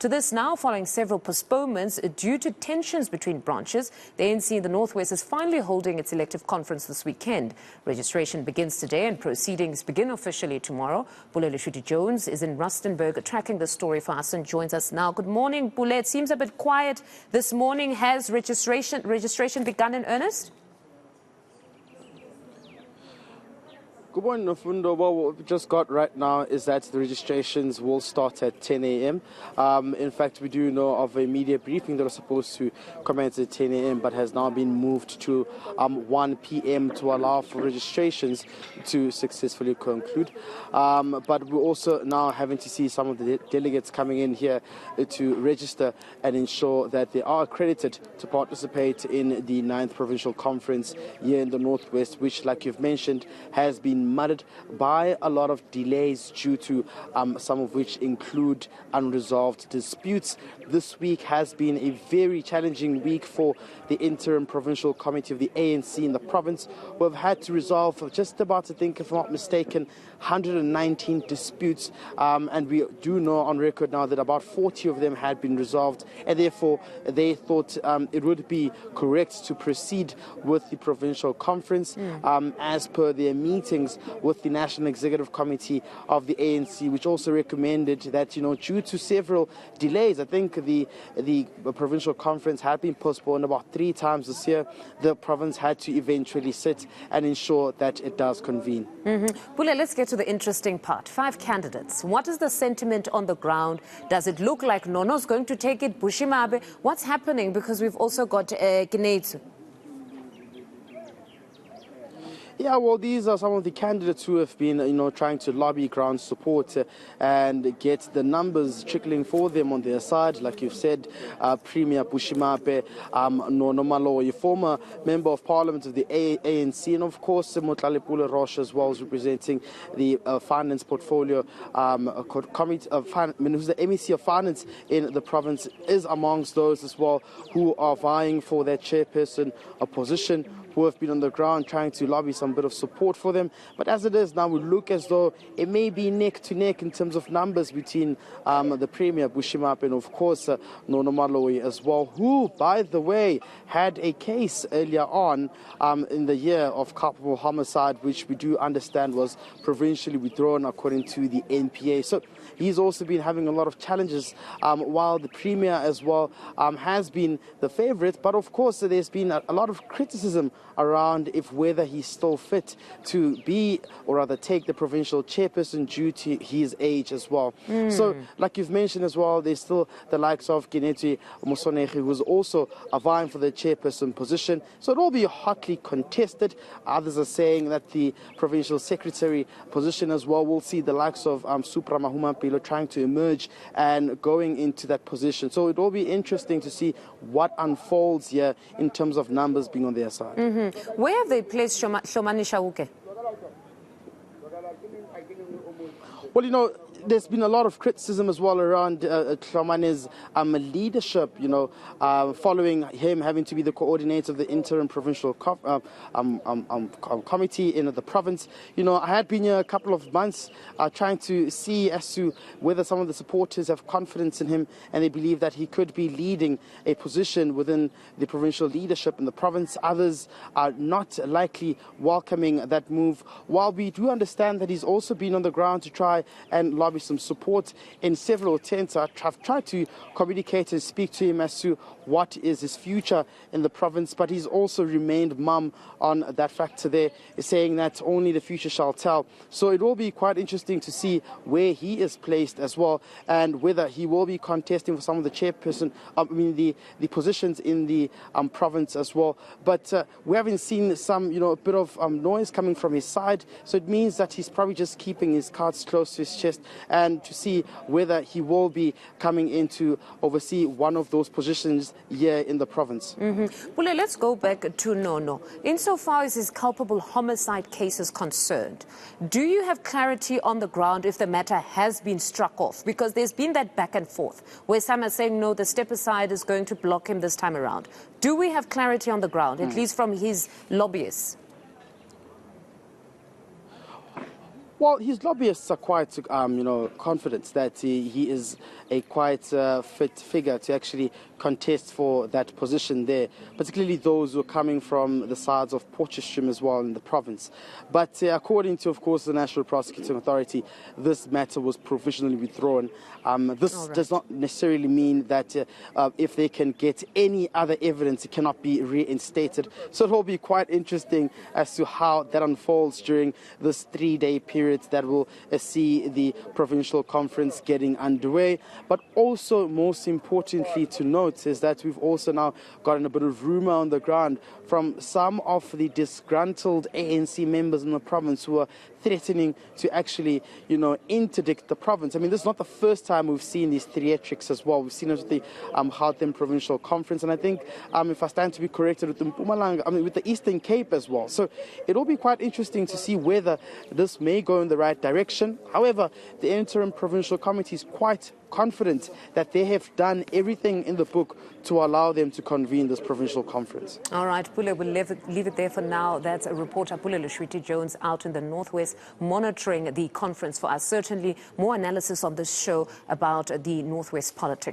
To this now, following several postponements due to tensions between branches, the ANC in the North West is finally holding its elective conference this weekend. Registration begins today and proceedings begin officially tomorrow. Pule Letshwiti-Jones is in Rustenburg tracking the story for us and joins us now. Good morning, Pule. It seems a bit quiet this morning. Has registration begun in earnest? Good morning, Nofundo. Well, what we just got right now is that the registrations will start at 10 a.m. In fact, we do know of a media briefing that was supposed to commence at 10 a.m. but has now been moved to 1 p.m. to allow for registrations to successfully conclude. But we're also now having to see some of the delegates coming in here to register and ensure that they are accredited to participate in the 9th Provincial Conference here in the North West, which, like you've mentioned, has been muddled by a lot of delays due to some of which include unresolved disputes. This week has been a very challenging week for the interim provincial committee of the ANC in the province, who have had to resolve just about, I think, if I'm not mistaken, 119 disputes, and we do know on record now that about 40 of them had been resolved, and therefore they thought it would be correct to proceed with the provincial conference as per their meetings with the National Executive Committee of the ANC, which also recommended that, due to several delays, I think the provincial conference had been postponed about 3 times this year. The province had to eventually sit and ensure that it does convene. Pule, let's get to the interesting part. 5 candidates. What is the sentiment on the ground? Does it look like Nono's going to take it? Bushimabe? What's happening? Because we've also got Kinetsu. Yeah, well, these are some of the candidates who have been, trying to lobby ground support and get the numbers trickling for them on their side. Like you've said, Premier Bushimape, Nono Maloyi, former member of parliament of the ANC, and of course, Motlale Pule Roche as well, is representing the finance portfolio committee, who's the MEC of finance in the province, is amongst those as well who are vying for that chairperson position, who have been on the ground trying to lobby some bit of support for them. But as it is now, we look as though it may be neck to neck in terms of numbers between the Premier Bushimape and, of course, Nono Maloyi as well, who, by the way, had a case earlier on in the year of culpable homicide, which we do understand was provincially withdrawn according to the NPA. So he's also been having a lot of challenges, while the Premier as well has been the favourite. But of course, there's been a lot of criticism around whether he's still fit to be, or rather take, the provincial chairperson due to his age as well. So, like you've mentioned as well, there's still the likes of Kinetsu Mosonehi, who's also vying for the chairperson position. So it will be hotly contested. Others are saying that the provincial secretary position as well will see the likes of Supra Mahumampilo trying to emerge and going into that position. So it will be interesting to see what unfolds here in terms of numbers being on their side. Where have they placed Shomani Shauke? Well, there's been a lot of criticism as well around Hlomani's leadership, following him having to be the coordinator of the interim provincial committee in the province. I had been here a couple of months trying to see as to whether some of the supporters have confidence in him and they believe that he could be leading a position within the provincial leadership in the province. Others are not likely welcoming that move, while we do understand that he's also been on the ground to try and lobby some support in several attempts. I've tried to communicate and speak to him as to what is his future in the province, but he's also remained mum on that factor there, saying that only the future shall tell. So it will be quite interesting to see where he is placed as well, and whether he will be contesting for some of the chairperson, the positions in the province as well. But we haven't seen some, a bit of noise coming from his side, so it means that he's probably just keeping his cards close to his chest, and to see whether he will be coming in to oversee one of those positions here in the province. Pule, let's go back to Nono. Insofar as his culpable homicide case is concerned, do you have clarity on the ground if the matter has been struck off? Because there's been that back and forth where some are saying, no, the step aside is going to block him this time around. Do we have clarity on the ground, at least from his lobbyists? Well, his lobbyists are quite, confident that he is a quite fit figure to actually contest for that position there, particularly those who are coming from the sides of Potchefstroom as well in the province. But according to, of course, the National Prosecuting Authority, this matter was provisionally withdrawn. This does not necessarily mean that if they can get any other evidence, it cannot be reinstated. So it will be quite interesting as to how that unfolds during this 3-day period that will see the provincial conference getting underway. But also, most importantly to note, is that we've also now gotten a bit of rumor on the ground from some of the disgruntled ANC members in the province who are threatening to actually, interdict the province. I mean, this is not the first time we've seen these theatrics as well. We've seen it with the Gauteng Provincial Conference, and I think, if I stand to be corrected, with the Mpumalanga, with the Eastern Cape as well. So it will be quite interesting to see whether this may go in the right direction. However, the interim provincial committee is quite confident that they have done everything in the book to allow them to convene this provincial conference. All right, Pule, we'll leave it there for now. That's a reporter, Pule Letshwiti-Jones, out in the Northwest, monitoring the conference for us. Certainly more analysis on this show about the Northwest politics.